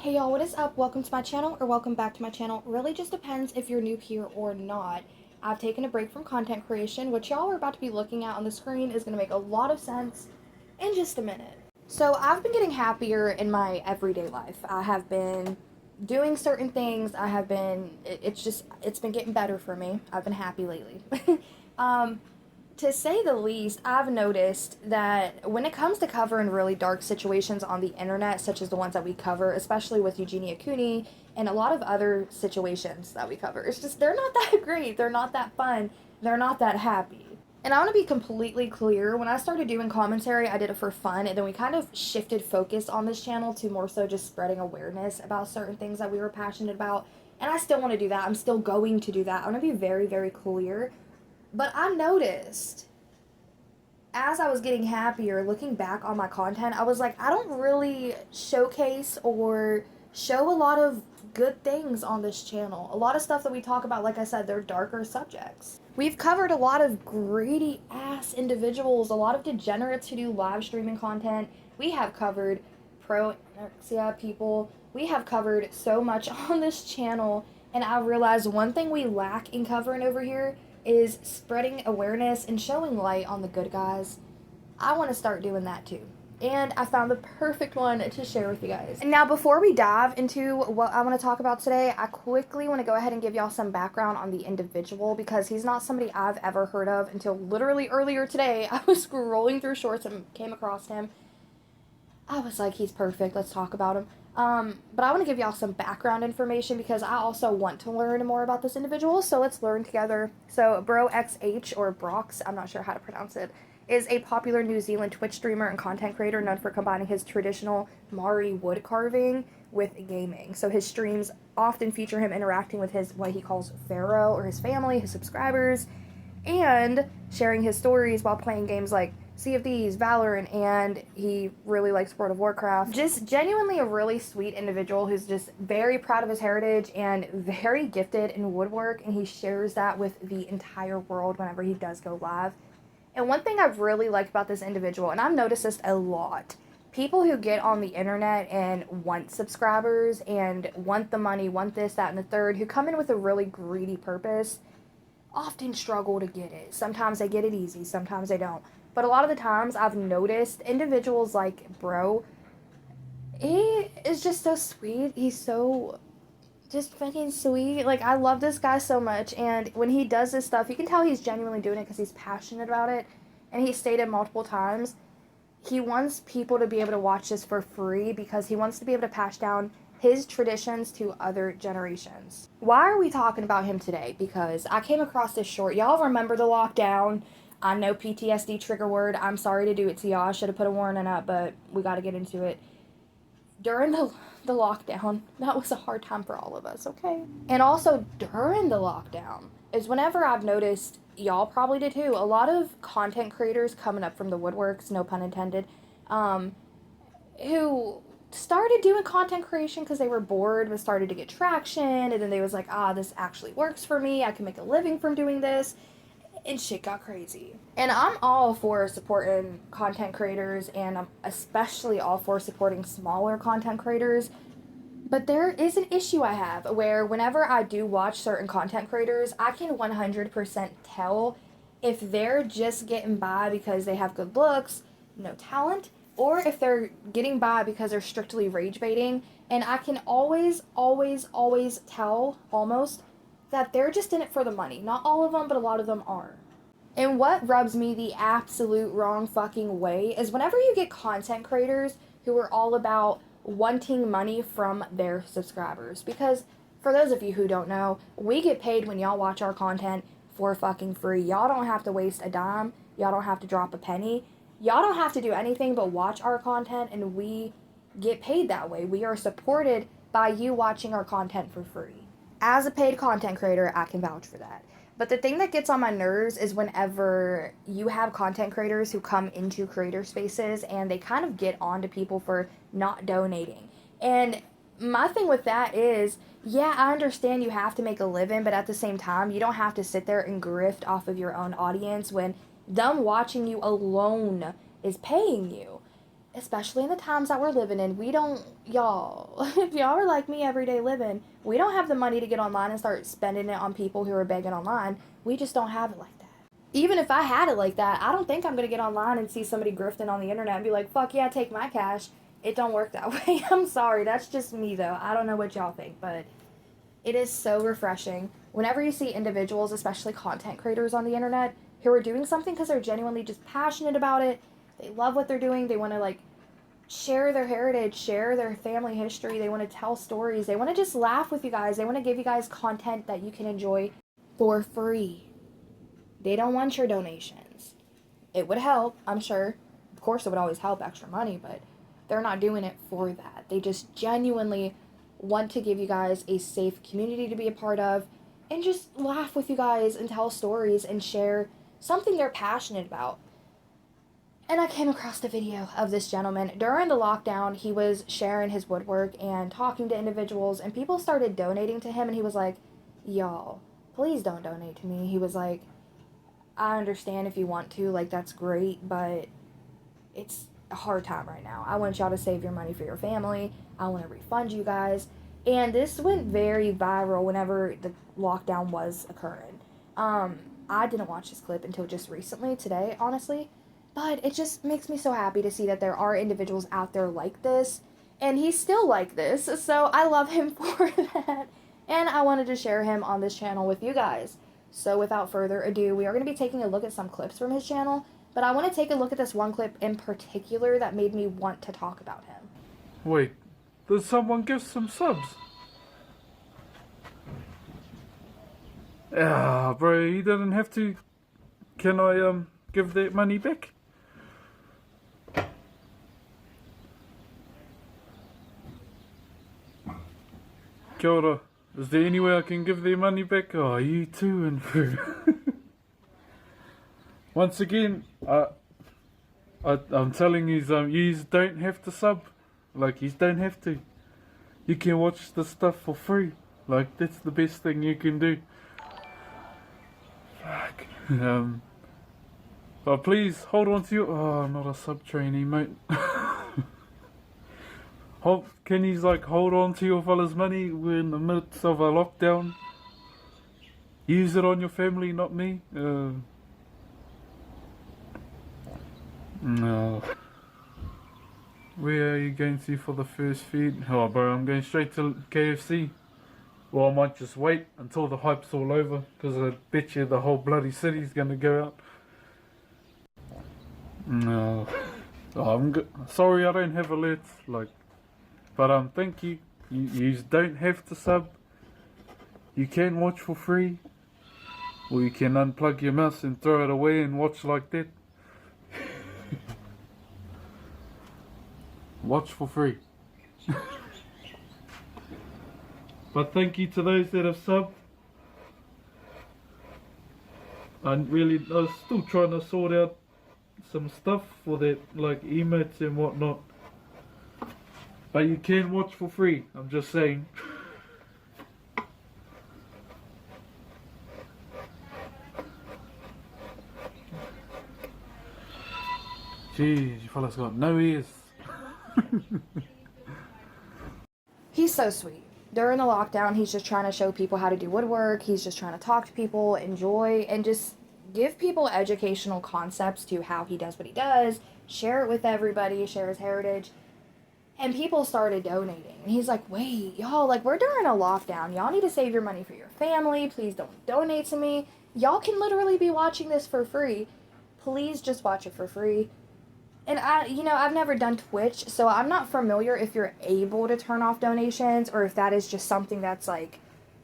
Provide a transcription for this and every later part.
Hey y'all, what is up? Welcome to my channel, or welcome back to my channel. Really just depends if you're new here or not. I've taken a break from content creation. What y'all are about to be looking at on the screen is going to make a lot of sense in just a minute. So I've been getting happier in my everyday life. I have been doing certain things. It's been getting better for me. I've been happy lately. um, to say the least, I've noticed that when it comes to covering really dark situations on the internet, such as the ones that we cover, especially with Eugenia Cooney and a lot of other situations that we cover, it's just they're not that great, they're not that fun, they're not that happy. And I want to be completely clear, when I started doing commentary, I did it for fun, and then we kind of shifted focus on this channel to more so just spreading awareness about certain things that we were passionate about. And I still want to do that. I'm still going to do that. I want to be very, very clear. But I noticed as I was getting happier, looking back on my content, I was like, I don't really showcase or show a lot of good things on this channel. A lot of stuff that we talk about, like I said, they're darker subjects. We've covered a lot of greedy ass individuals, a lot of degenerates who do live streaming content. We have covered pro anorexia people. We have covered so much on this channel, and I realized one thing we lack in covering over here is spreading awareness and showing light on the good guys. I want to start doing that too. And I found the perfect one to share with you guys. And now, before we dive into what I want to talk about today, I quickly want to go ahead and give y'all some background on the individual, because he's not somebody I've ever heard of until literally earlier today. I was scrolling through shorts and came across him. I was like, he's perfect. Let's talk about him. But I want to give y'all some background information because I also want to learn more about this individual. So let's learn together. So Bro XH, or Brox, I'm not sure how to pronounce it, is a popular New Zealand Twitch streamer and content creator known for combining his traditional Maori wood carving with gaming. So his streams often feature him interacting with his, what he calls Pharaoh, or his family, his subscribers, and sharing his stories while playing games like Sea of Thieves, Valorant, and he really likes World of Warcraft. Just genuinely a really sweet individual who's just very proud of his heritage and very gifted in woodwork, and he shares that with the entire world whenever he does go live. And one thing I've really liked about this individual, and I've noticed this a lot, people who get on the internet and want subscribers and want the money, want this, that, and the third, who come in with a really greedy purpose, often struggle to get it. Sometimes they get it easy, sometimes they don't. But a lot of the times I've noticed individuals like Bro, he is just so sweet. He's so just fucking sweet. Like, I love this guy so much, and when he does this stuff, you can tell he's genuinely doing it because he's passionate about it. And he stated multiple times he wants people to be able to watch this for free because he wants to be able to pass down his traditions to other generations. Why are we talking about him today? Because I came across this short. Y'all remember the lockdown? I know PTSD trigger word. I'm sorry to do it to y'all. I should have put a warning up, but we got to get into it. During the lockdown, that was a hard time for all of us, okay? And also during the lockdown is whenever I've noticed, y'all probably did too, a lot of content creators coming up from the woodworks, no pun intended, who started doing content creation because they were bored but started to get traction, and then they was like, this actually works for me, I can make a living from doing this, and shit got crazy. And I'm all for supporting content creators, and I'm especially all for supporting smaller content creators. But there is an issue I have where whenever I do watch certain content creators, I can 100% tell if they're just getting by because they have good looks, no talent, or if they're getting by because they're strictly rage baiting. And I can always, always, always tell, almost, that they're just in it for the money. Not all of them, but a lot of them are. And what rubs me the absolute wrong fucking way is whenever you get content creators who are all about wanting money from their subscribers. Because for those of you who don't know, we get paid when y'all watch our content for fucking free. Y'all don't have to waste a dime. Y'all don't have to drop a penny. Y'all don't have to do anything but watch our content, and we get paid that way. We are supported by you watching our content for free. As a paid content creator, I can vouch for that. But the thing that gets on my nerves is whenever you have content creators who come into creator spaces and they kind of get on to people for not donating. And my thing with that is, yeah, I understand you have to make a living, but at the same time, you don't have to sit there and grift off of your own audience when them watching you alone is paying you. especially in the times that we're living in, we don't, y'all, if y'all are like me everyday living, we don't have the money to get online and start spending it on people who are begging online. We just don't have it like that. Even if I had it like that, I don't think I'm going to get online and see somebody grifting on the internet and be like, fuck yeah, take my cash. It don't work that way. I'm sorry. That's just me, though. I don't know what y'all think, but it is so refreshing whenever you see individuals, especially content creators on the internet, who are doing something because they're genuinely just passionate about it. They love what they're doing. They want to, like, share their heritage, share their family history. They want to tell stories. They want to just laugh with you guys. They want to give you guys content that you can enjoy for free. They don't want your donations. It would help, I'm sure. Of course, it would always help, extra money, but they're not doing it for that. They just genuinely want to give you guys a safe community to be a part of and just laugh with you guys and tell stories and share something they're passionate about. And I came across the video of this gentleman. During the lockdown, he was sharing his woodwork and talking to individuals, and people started donating to him, and he was like, y'all, please don't donate to me. He was like, I understand if you want to, like, that's great, but it's a hard time right now. I want y'all to save your money for your family. I want to refund you guys. And this went very viral whenever the lockdown was occurring. I didn't watch this clip until just recently, today, honestly. But it just makes me so happy to see that there are individuals out there like this. And he's still like this, so I love him for that. And I wanted to share him on this channel with you guys. So without further ado, we are going to be taking a look at some clips from his channel. But I want to take a look at this one clip in particular that made me want to talk about him. Wait, did someone give some subs? Ah, bro, he didn't have to. Can I give that money back? Kia ora. Is there any way I can give their money back? Oh, you too, and through. Once again, I'm telling you, you don't have to sub. Like, you don't have to. You can watch the stuff for free. Like, that's the best thing you can do. Fuck. But please, hold on to your... Oh, I'm not a sub trainee, mate. Can you, like, hold on to your fella's money? We're in the midst of a lockdown. Use it on your family, not me. No. Where are you going to for the first feed? Oh, bro, I'm going straight to KFC. Well, I might just wait until the hype's all over, because I bet you the whole bloody city's going to go out. No. Oh, sorry I don't have alerts, like, but thank you. You don't have to sub. You can watch for free, or you can unplug your mouse and throw it away and watch like that. Watch for free. But thank you to those that have subbed. I was still trying to sort out some stuff for that, like emotes and whatnot. But you can watch for free, I'm just saying. Jeez, you fellas got no ears. He's so sweet. During the lockdown, he's just trying to show people how to do woodwork. He's just trying to talk to people, enjoy, and just give people educational concepts to how he does what he does, share it with everybody, share his heritage. And people started donating. And he's like, wait, y'all, like, we're during a lockdown. Y'all need to save your money for your family. Please don't donate to me. Y'all can literally be watching this for free. Please just watch it for free. And I've never done Twitch, so I'm not familiar if you're able to turn off donations or if that is just something that's like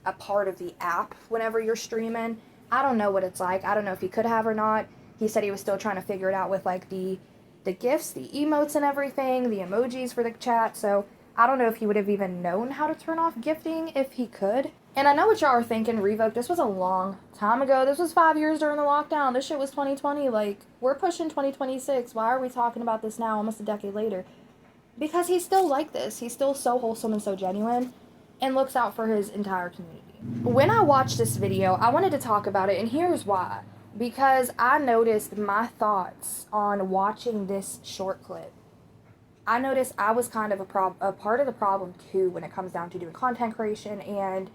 a part of the app whenever you're streaming. I don't know what it's like. I don't know if he could have or not. He said he was still trying to figure it out with like the gifts, the emotes and everything, the emojis for the chat, so I don't know if he would have even known how to turn off gifting if he could. And I know what y'all are thinking, Revoke, this was a long time ago. This was 5 years during the lockdown. This shit was 2020. Like, we're pushing 2026. Why are we talking about this now, almost a decade later? Because he's still like this. He's still so wholesome and so genuine and looks out for his entire community. When I watched this video, I wanted to talk about it, and here's why. Because I noticed my thoughts on watching this short clip I noticed I was kind of a part of the problem too when it comes down to doing content creation and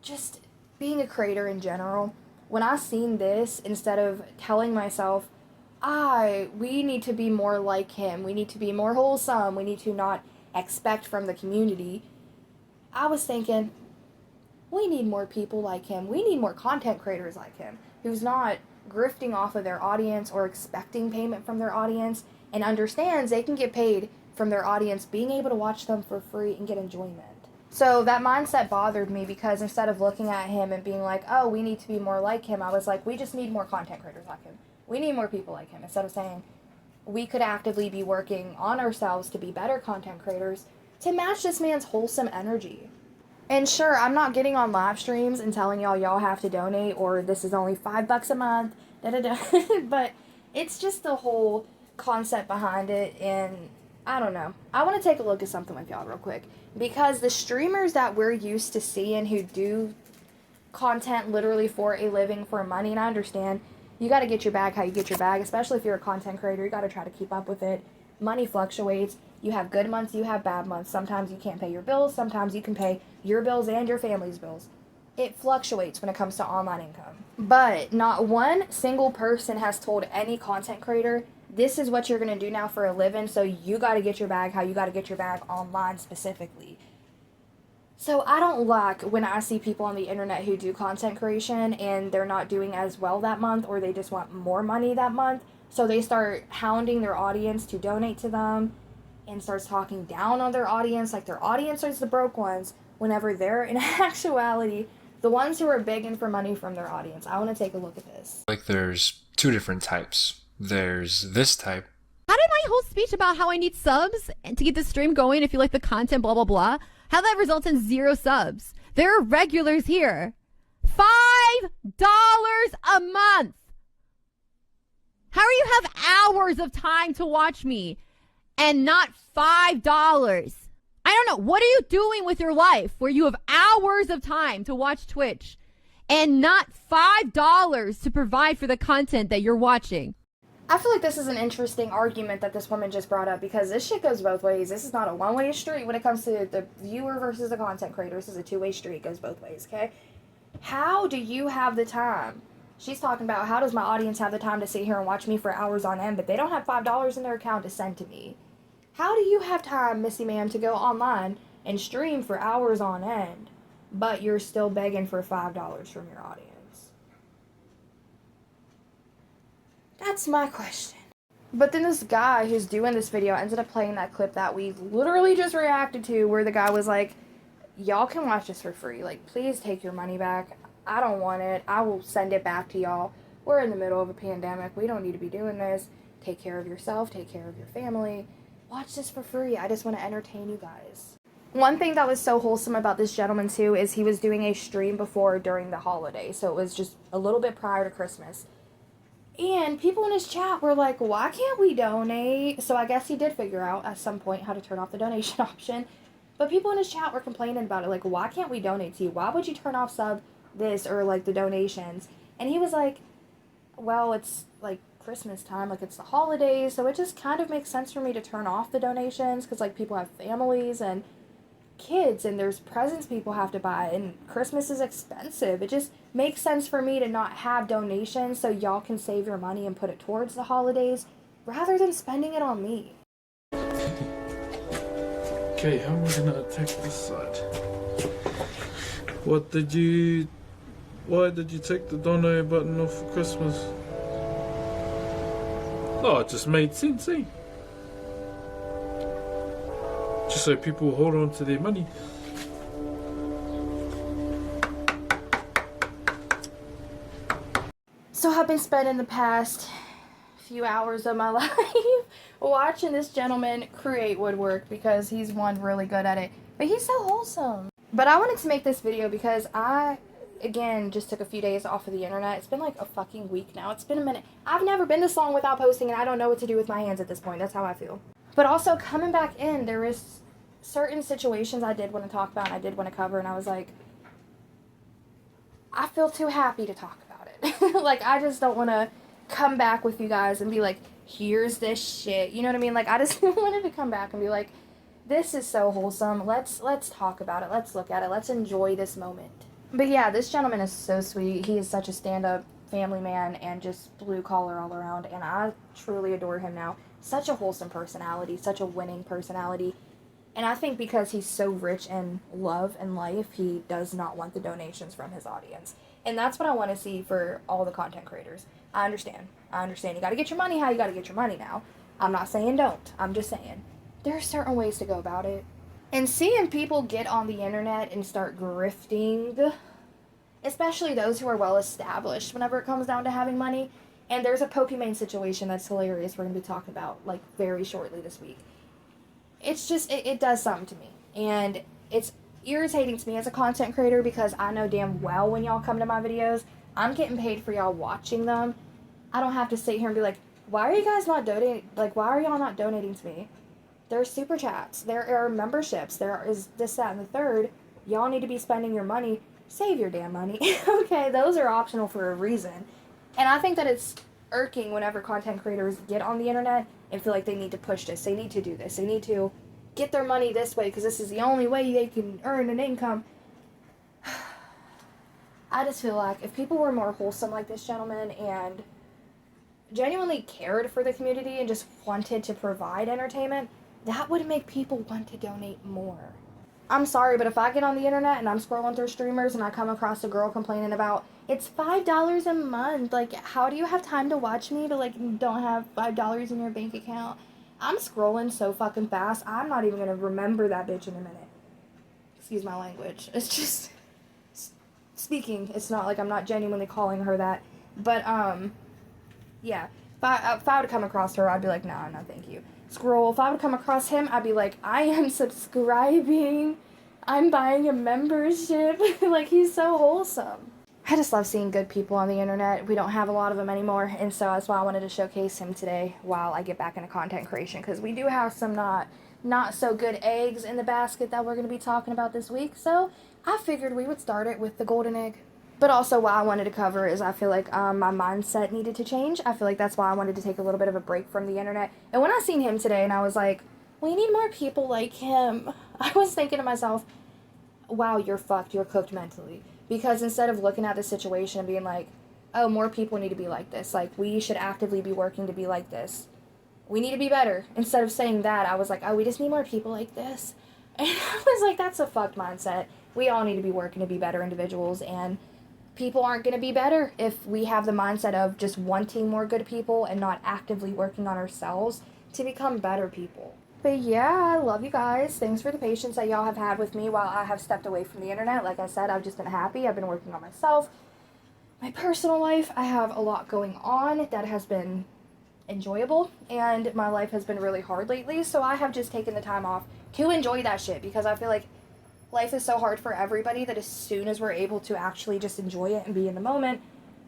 just being a creator in general. When I seen this, instead of telling myself, we need to be more like him, we need to be more wholesome, we need to not expect from the community, I was thinking, we need more people like him. We need more content creators like him who's not grifting off of their audience or expecting payment from their audience and understands they can get paid from their audience being able to watch them for free and get enjoyment. So that mindset bothered me because instead of looking at him and being like, oh, we need to be more like him, I was like, we just need more content creators like him. We need more people like him. Instead of saying we could actively be working on ourselves to be better content creators to match this man's wholesome energy. And sure, I'm not getting on live streams and telling y'all have to donate or this is only $5 a month, but it's just the whole concept behind it, and I don't know. I want to take a look at something with y'all real quick because the streamers that we're used to seeing who do content literally for a living, for money, and I understand you got to get your bag how you get your bag, especially if you're a content creator. You got to try to keep up with it. Money fluctuates. You have good months, you have bad months. Sometimes you can't pay your bills. Sometimes you can pay your bills and your family's bills. It fluctuates when it comes to online income. But not one single person has told any content creator, this is what you're going to do now for a living, so you got to get your bag how you got to get your bag online specifically. So I don't like when I see people on the internet who do content creation and they're not doing as well that month or they just want more money that month. So they start hounding their audience to donate to them and starts talking down on their audience like their audience is the broke ones whenever they're in actuality the ones who are begging for money from their audience. I want to take a look at this. Like there's two different types. There's this type. How did my whole speech about how I need subs and to get the stream going if you like the content, blah, blah, blah, how that results in 0 subs? There are regulars here. $5 a month. How do you have hours of time to watch me and not $5? I don't know. What are you doing with your life where you have hours of time to watch Twitch and not $5 to provide for the content that you're watching? I feel like this is an interesting argument that this woman just brought up because this shit goes both ways. This is not a one-way street when it comes to the viewer versus the content creator. This is a two-way street. It goes both ways, okay? How do you have the time? She's talking about how does my audience have the time to sit here and watch me for hours on end, but they don't have $5 in their account to send to me. How do you have time, Missy Ma'am, to go online and stream for hours on end, but you're still begging for $5 from your audience? That's my question. But then this guy who's doing this video ended up playing that clip that we literally just reacted to where the guy was like, y'all can watch this for free. Like, please take your money back. I don't want it. I will send it back to y'all. We're in the middle of a pandemic. We don't need to be doing this. Take care of yourself. Take care of your family. Watch this for free. I just want to entertain you guys. One thing that was so wholesome about this gentleman too is he was doing a stream before during the holiday. So it was just a little bit prior to Christmas. And people in his chat were like, why can't we donate? So I guess he did figure out at some point how to turn off the donation option. But people in his chat were complaining about it. Like, why can't we donate to you? Why would you turn off sub this or like the donations? And he was like, well, it's like Christmas time. Like, it's the holidays. So it just kind of makes sense for me to turn off the donations because like people have families and kids and there's presents people have to buy and Christmas is expensive. It just makes sense for me to not have donations so y'all can save your money and put it towards the holidays rather than spending it on me. Okay, how am I gonna attack this side? Why did you take the donate button off for Christmas? Oh, it just made sense, eh? Just so people hold on to their money. So I've been spending the past few hours of my life watching this gentleman create woodwork because he's one really good at it. But he's so wholesome. But I wanted to make this video because I, again, just took a few days off of the internet. It's been like a fucking week now. It's been a minute. I've never been this long without posting and I don't know what to do with my hands at this point. That's how I feel. But also coming back in, there is certain situations I did want to talk about and I did want to cover, and I was like, I feel too happy to talk about it. Like, I just don't want to come back with you guys and be like, here's this shit. You know what I mean? Like, I just wanted to come back and be like, this is so wholesome. Let's talk about it. Let's look at it. Let's enjoy this moment. But yeah, this gentleman is so sweet. He is such a stand-up family man and just blue collar all around, and I truly adore him now. Such a wholesome personality, such a winning personality. And I think because he's so rich in love and life, he does not want the donations from his audience. And that's what I want to see for all the content creators. I understand. You got to get your money how you got to get your money now. I'm not saying don't. I'm just saying there are certain ways to go about it. And seeing people get on the internet and start grifting, especially those who are well established whenever it comes down to having money. And there's a Pokemon situation that's hilarious we're going to be talking about, like, very shortly this week. It's just, it does something to me. And it's irritating to me as a content creator because I know damn well when y'all come to my videos, I'm getting paid for y'all watching them. I don't have to sit here and be like, why are you guys not donating? Like, why are y'all not donating to me? There's super chats. There are memberships. There is this, that, and the third. Y'all need to be spending your money. Save your damn money. Okay, those are optional for a reason. And I think that it's irking whenever content creators get on the internet and feel like they need to push this. They need to do this. They need to get their money this way because this is the only way they can earn an income. I just feel like if people were more wholesome like this gentleman and genuinely cared for the community and just wanted to provide entertainment, that would make people want to donate more. I'm sorry, but if I get on the internet and I'm scrolling through streamers and I come across a girl complaining about it's $5 a month, like, how do you have time to watch me to, like, don't have $5 in your bank account? I'm scrolling so fucking fast, I'm not even gonna remember that bitch in a minute. Excuse my language. It's just speaking. It's not like I'm not genuinely calling her that. But, yeah. If I would come across her, I'd be like, nah, no, thank you. Scroll. If I would come across him, I'd be like, I am subscribing. I'm buying a membership. Like, he's so wholesome. I just love seeing good people on the internet. We don't have a lot of them anymore, and so that's why I wanted to showcase him today while I get back into content creation, because we do have some not so good eggs in the basket that we're going to be talking about this week, so I figured we would start it with the golden egg. But also what I wanted to cover is I feel like my mindset needed to change. I feel like that's why I wanted to take a little bit of a break from the internet. And when I seen him today and I was like, we need more people like him, I was thinking to myself, wow, you're fucked. You're cooked mentally. Because instead of looking at the situation and being like, oh, more people need to be like this. Like, we should actively be working to be like this. We need to be better. Instead of saying that, I was like, oh, we just need more people like this. And I was like, that's a fucked mindset. We all need to be working to be better individuals, and people aren't going to be better if we have the mindset of just wanting more good people and not actively working on ourselves to become better people. But yeah, I love you guys. Thanks for the patience that y'all have had with me while I have stepped away from the internet. Like I said, I've just been happy. I've been working on myself. My personal life, I have a lot going on that has been enjoyable, and my life has been really hard lately, so I have just taken the time off to enjoy that shit, because I feel like life is so hard for everybody that as soon as we're able to actually just enjoy it and be in the moment,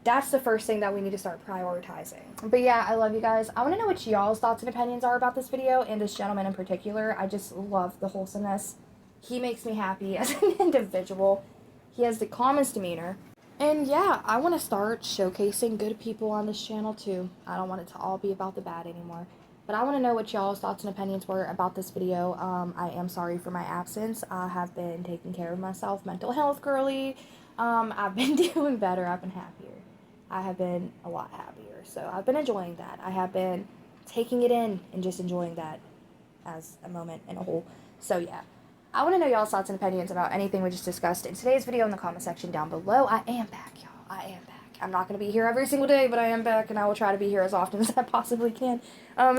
that's the first thing that we need to start prioritizing. But yeah, I love you guys. I want to know what y'all's thoughts and opinions are about this video and this gentleman in particular. I just love the wholesomeness. He makes me happy as an individual. He has the calmest demeanor. And yeah, I want to start showcasing good people on this channel too. I don't want it to all be about the bad anymore. But I want to know what y'all's thoughts and opinions were about this video. I am sorry for my absence. I have been taking care of myself, mental health girly. I've been doing better. I've been happier. I have been a lot happier. So I've been enjoying that. I have been taking it in and just enjoying that as a moment in a whole. So yeah, I want to know y'all's thoughts and opinions about anything we just discussed in today's video in the comment section down below. I am back, y'all. I am back. I'm not going to be here every single day, but I am back, and I will try to be here as often as I possibly can.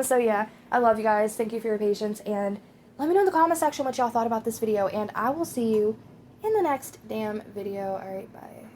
So yeah, I love you guys. Thank you for your patience, and let me know in the comment section what y'all thought about this video, and I will see you in the next damn video. Alright, bye.